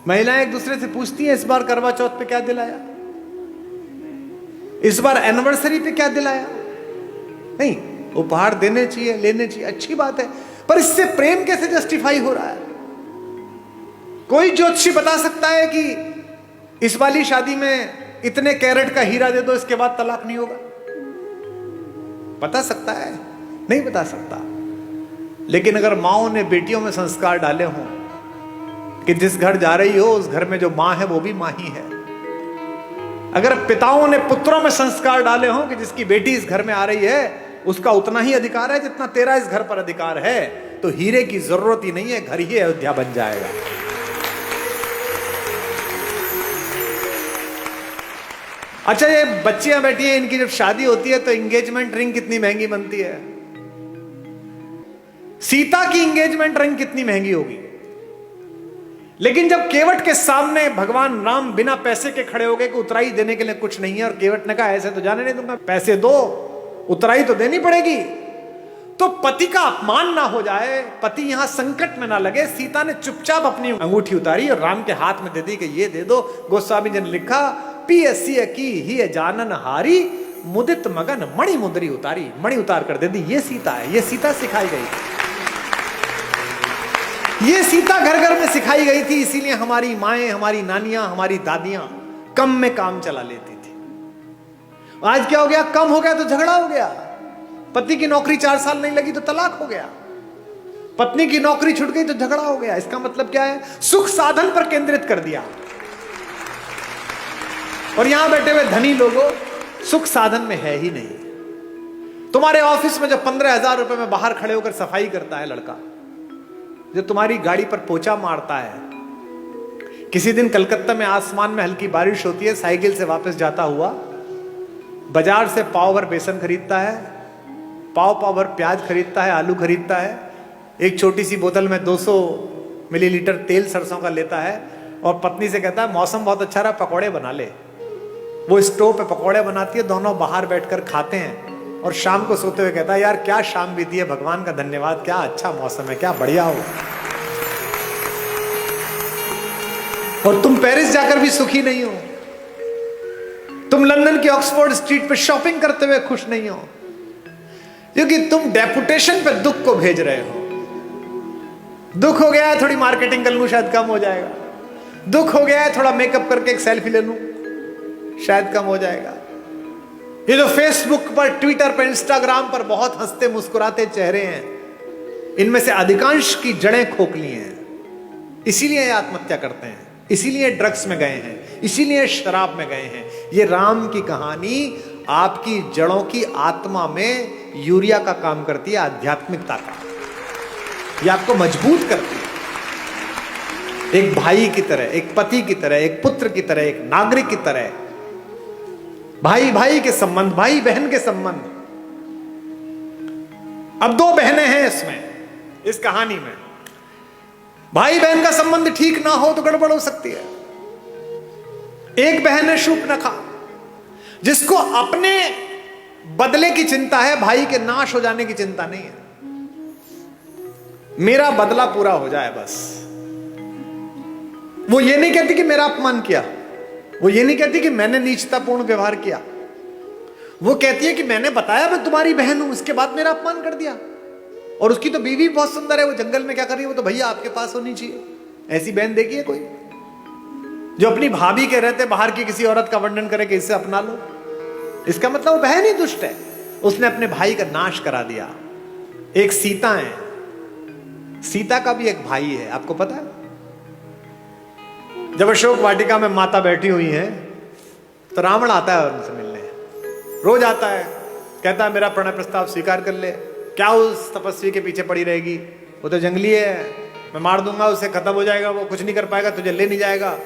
महिलाएं एक दूसरे से पूछती हैं इस बार करवा चौथ पे क्या दिलाया, इस बार एनिवर्सरी पे क्या दिलाया। नहीं, उपहार देने चाहिए, लेने चाहिए, अच्छी बात है, पर इससे प्रेम कैसे जस्टिफाई हो रहा है? कोई ज्योतिषी बता सकता है कि इस वाली शादी में इतने कैरेट का हीरा दे दो, इसके बाद तलाक नहीं होगा? बता सकता है? नहीं बता सकता। लेकिन अगर माओ ने बेटियों में संस्कार डाले हों कि जिस घर जा रही हो उस घर में जो मां है वो भी मां ही है, अगर पिताओं ने पुत्रों में संस्कार डाले हों कि जिसकी बेटी इस घर में आ रही है उसका उतना ही अधिकार है जितना तेरा इस घर पर अधिकार है, तो हीरे की जरूरत ही नहीं है, घर ही अयोध्या बन जाएगा। अच्छा, ये बच्चियां बैठी हैं, इनकी जब शादी होती है तो एंगेजमेंट रिंग कितनी महंगी बनती है। सीता की एंगेजमेंट रिंग कितनी महंगी होगी, लेकिन जब केवट के सामने भगवान राम बिना पैसे के खड़े हो गए कि उतराई देने के लिए कुछ नहीं है, और केवट ने कहा ऐसे तो जाने नहीं दूंगा, पैसे दो, उतराई तो देनी पड़ेगी, तो पति का अपमान ना हो जाए, पति यहां संकट में ना लगे, सीता ने चुपचाप अपनी अंगूठी उतारी और राम के हाथ में दे दी कि ये दे दो। गोस्वामी जी ने लिखा, पियसी की ही जानन हारी, मुदित मगन मणि मुद्री उतारी, मणि उतार कर दे दी। ये सीता है, ये सीता सिखाई गई थी, ये सीता घर घर में सिखाई गई थी। इसीलिए हमारी माएं, हमारी नानियां, हमारी दादियां कम में काम चला लेती थी। आज क्या हो गया, कम हो गया तो झगड़ा हो गया, पति की नौकरी 4 साल नहीं लगी तो तलाक हो गया, पत्नी की नौकरी छूट गई तो झगड़ा हो गया। इसका मतलब क्या है, सुख साधन पर केंद्रित कर दिया। और यहां बैठे हुए धनी लोगों, सुख साधन में है ही नहीं। तुम्हारे ऑफिस में जो 15,000 रुपए में बाहर खड़े होकर सफाई करता है लड़का, जो तुम्हारी गाड़ी पर पोछा मारता है, किसी दिन कलकत्ता में आसमान में हल्की बारिश होती है, साइकिल से वापस जाता हुआ बाजार से पाव भर बेसन खरीदता है, पाव भर प्याज खरीदता है, आलू खरीदता है, एक छोटी सी बोतल में 200 मिलीलीटर तेल सरसों का लेता है और पत्नी से कहता है मौसम बहुत अच्छा रहा, पकौड़े बना ले। वो स्टोव पे पकौड़े बनाती है, दोनों बाहर बैठकर खाते हैं और शाम को सोते हुए कहता है यार क्या शाम बीती है, भगवान का धन्यवाद, क्या अच्छा मौसम है, क्या बढ़िया हो। और तुम पेरिस जाकर भी सुखी नहीं हो, तुम लंदन की ऑक्सफोर्ड स्ट्रीट पे शॉपिंग करते हुए खुश नहीं हो, क्योंकि तुम डेपुटेशन पे दुख को भेज रहे हो। दुख हो गया है थोड़ी मार्केटिंग कर लूं शायद कम हो जाएगा, दुख हो गया है थोड़ा मेकअप करके एक सेल्फी ले लूं शायद कम हो जाएगा। ये जो फेसबुक पर, ट्विटर पर, इंस्टाग्राम पर बहुत हंसते मुस्कुराते चेहरे हैं, इनमें से अधिकांश की जड़ें खोखली हैं। इसीलिए ये आत्महत्या करते हैं, इसीलिए ड्रग्स में गए हैं, इसीलिए शराब में गए हैं। ये राम की कहानी आपकी जड़ों की आत्मा में यूरिया का काम करती है, आध्यात्मिकता का। ये आपको मजबूत करती है, एक भाई की तरह, एक पति की तरह, एक पुत्र की तरह, एक नागरिक की तरह, भाई भाई के संबंध, भाई बहन के संबंध। अब 2 बहनें हैं इसमें, इस कहानी में। भाई बहन का संबंध ठीक ना हो तो गड़बड़ हो सकती है। एक बहन है शूर्पणखा, जिसको अपने बदले की चिंता है, भाई के नाश हो जाने की चिंता नहीं है। मेरा बदला पूरा हो जाए बस। वो ये नहीं कहती कि मेरा अपमान किया, वो ये नहीं कहती कि मैंने नीचतापूर्ण व्यवहार किया, वो कहती है कि मैंने बताया मैं तुम्हारी बहन हूं, उसके बाद मेरा अपमान कर दिया। और उसकी तो बीवी बहुत सुंदर है, वो जंगल में क्या कर रही है, वो तो भैया आपके पास होनी चाहिए। ऐसी बहन देखी है कोई जो अपनी भाभी के रहते बाहर की किसी औरत का वर्णन करे कि इससे अपना लो? इसका मतलब वो बहन ही दुष्ट है, उसने अपने भाई का नाश करा दिया। एक सीता है, सीता का भी एक भाई है, आपको पता है? जब अशोक वाटिका में माता बैठी हुई है तो रावण आता है उनसे मिलने, रोज आता है, कहता है मेरा प्रणय प्रस्ताव स्वीकार कर ले। क्या उस तपस्वी के पीछे पड़ी रहेगी, वो तो जंगली है, मैं मार दूंगा उसे, खत्म हो जाएगा, वो कुछ नहीं कर पाएगा, तुझे ले नहीं जाएगा।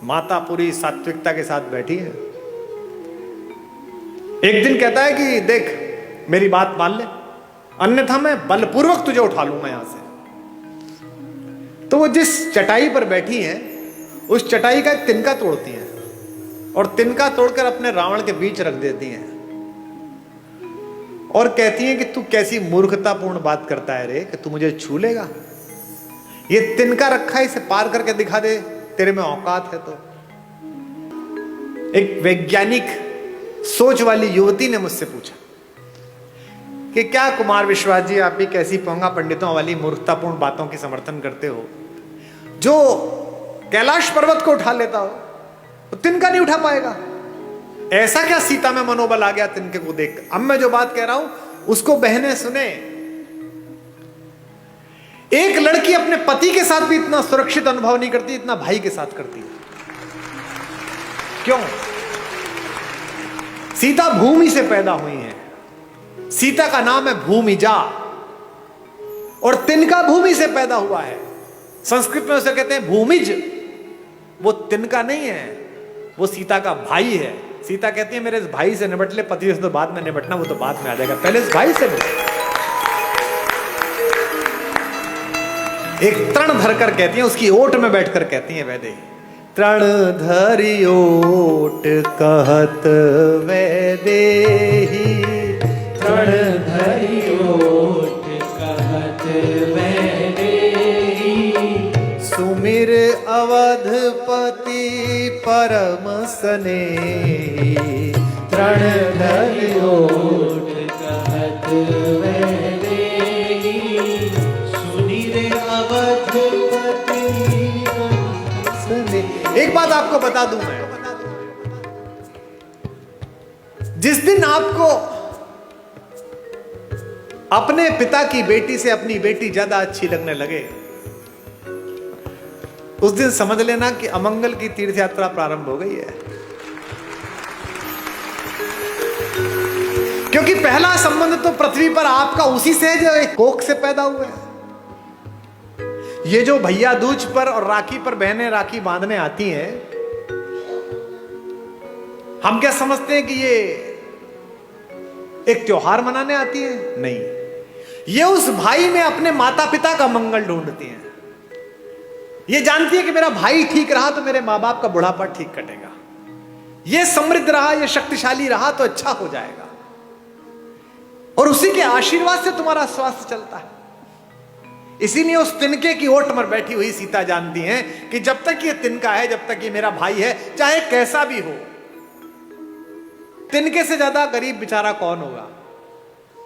माता पूरी सात्विकता के साथ बैठी है। एक दिन कहता है कि देख मेरी बात मान ले, अन्यथा मैं बलपूर्वक तुझे उठा लूंगा यहां से। तो वो जिस चटाई पर बैठी हैं उस चटाई का एक तिनका तोड़ती हैं और तिनका तोड़कर अपने रावण के बीच रख देती हैं और कहती हैं कि तू कैसी मूर्खतापूर्ण बात करता है रे, कि तू मुझे छू लेगा। ये तिनका रखा है, इसे पार करके दिखा दे, तेरे में औकात है तो। एक वैज्ञानिक सोच वाली युवती ने मुझसे पूछा कि क्या कुमार विश्वास जी, आप भी कैसी पोंगा पंडितों वाली मूर्खतापूर्ण बातों की समर्थन करते हो? जो कैलाश पर्वत को उठा लेता हो तो तिनका नहीं उठा पाएगा। ऐसा क्या सीता में मनोबल आ गया तिनके को देख? अब मैं जो बात कह रहा हूं उसको बहनें सुने। एक लड़की अपने पति के साथ भी इतना सुरक्षित अनुभव नहीं करती इतना भाई के साथ करती है। क्यों? सीता भूमि से पैदा हुई है, सीता का नाम है भूमिजा, और तिनका भूमि से पैदा हुआ है। संस्कृत में उसे कहते हैं भूमिज। वो तिनका नहीं है, वो सीता का भाई है। सीता कहती है मेरे इस भाई से निपट ले, पति से तो बाद में निपटना, वो तो बाद में आ जाएगा, पहले इस भाई से निपट। एक तृण धरकर कहती है, उसकी ओट में बैठकर कहती है वैदेही, तृण धरि ओट कहत वैदेही, तृण धरि ओट कहत वैदेही, सुमिर अवधपति परम स्नेही, तृण धरि ओट कहत वैदेही, सुनिर अवधपति परम स्नेही। एक बात आपको बता दूं मैं, जिस दिन आपको अपने पिता की बेटी से अपनी बेटी ज्यादा अच्छी लगने लगे, उस दिन समझ लेना कि अमंगल की तीर्थ यात्रा प्रारंभ हो गई है। क्योंकि पहला संबंध तो पृथ्वी पर आपका उसी से है जो एक कोख से पैदा हुआ है। ये जो भैया दूज पर और राखी पर बहनें राखी बांधने आती हैं, हम क्या समझते हैं कि ये एक त्योहार मनाने आती है? नहीं, ये उस भाई में अपने माता पिता का मंगल ढूंढती हैं। ये जानती है कि मेरा भाई ठीक रहा तो मेरे माँ बाप का बुढ़ापा ठीक कटेगा, ये समृद्ध रहा, ये शक्तिशाली रहा तो अच्छा हो जाएगा, और उसी के आशीर्वाद से तुम्हारा स्वास्थ्य चलता है। इसीलिए उस तिनके की ओट पर बैठी हुई सीता जानती है कि जब तक ये तिनका है, जब तक ये मेरा भाई है, चाहे कैसा भी हो, तिनके से ज्यादा गरीब बेचारा कौन होगा?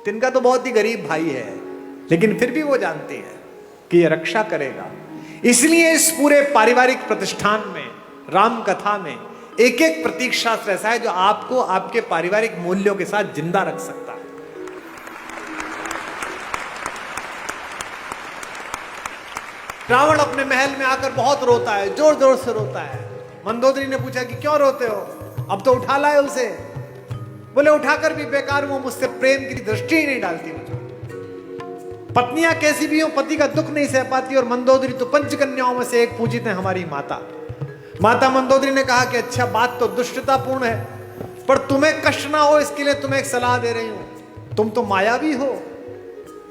तिनका तो बहुत ही गरीब भाई है, लेकिन फिर भी वो जानती है कि ये रक्षा करेगा। इसलिए इस पूरे पारिवारिक प्रतिष्ठान में, राम कथा में, एक एक प्रतीक शास्त्र ऐसा है जो आपको आपके पारिवारिक मूल्यों के साथ जिंदा रख सकता है। रावण अपने महल में आकर बहुत रोता है, जोर जोर से रोता है। मंदोदरी ने पूछा कि क्यों रोते हो? अब तो उठा लाए उसे। बोले उठाकर भी बेकार, वो मुझसे प्रेम की दृष्टि ही नहीं डालती मुझे। पत्नियां कैसी भी हो, पति का दुख नहीं सह पाती, और मंदोदरी तो पंचकन्याओं में से एक पूजित है, हमारी माता। माता मंदोदरी ने कहा कि अच्छा, बात तो दुष्टतापूर्ण है, पर तुम्हें कष्ट ना हो इसके लिए तुम्हें एक सलाह दे रही हूं। तुम तो मायावी हो,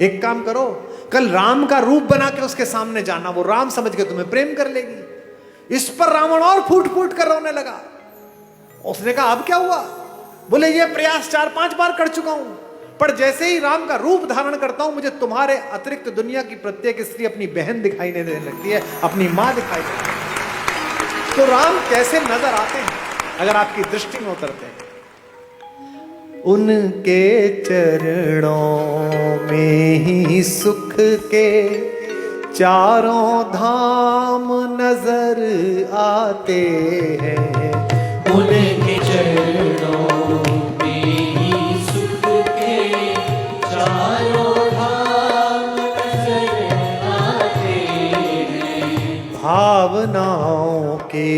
एक काम करो, कल राम का रूप बना के उसके सामने जाना, वो राम समझ के तुम्हें प्रेम कर लेगी। इस पर रावण और फूट फूट कर रोने लगा। उसने कहा अब क्या हुआ? बोले ये प्रयास 4-5 बार कर चुका हूं, पर जैसे ही राम का रूप धारण करता हूं, मुझे तुम्हारे अतिरिक्त दुनिया की प्रत्येक स्त्री अपनी बहन दिखाई नहीं देने लगती है, अपनी मां दिखाई देती है। तो राम कैसे नजर आते हैं अगर आपकी दृष्टि में उतरते हैं? उनके चरणों में ही सुख के चारों धाम नजर आते हैं। उनके चरणों में ही सुख के चारों धाम नजर आते हैं। भावनाओं के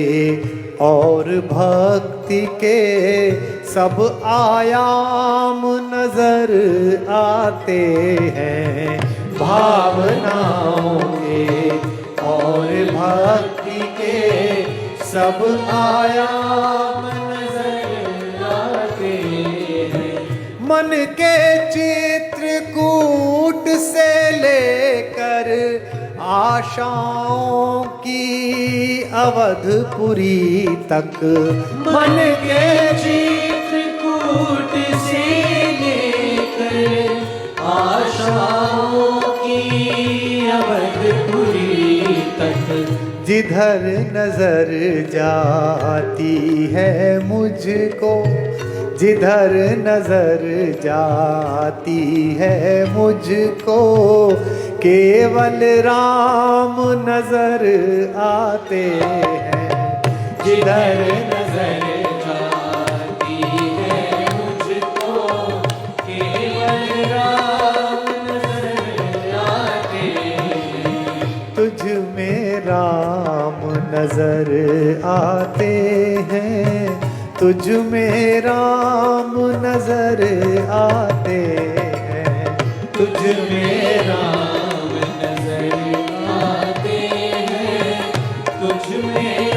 और भक्ति के सब आयाम नजर आते हैं। भावनाओं के और भक्ति के सब आयाम नजर आते हैं। मन के चित्रकूट से लेकर आशाओं की अवधपुरी तक, मन के चित्रकूट से लेकर आशाओं की अवधपुरी जिधर नजर जाती है मुझको, जिधर नजर जाती है मुझको, केवल राम नजर आते हैं। जिधर नजर जाती है मुझको, केवल राम नजर आते हैं। तुझ में राम नजर आते हैं, तुझ में राम नजर आते हैं। तुझ में राम नजर आते हैं, तुझ में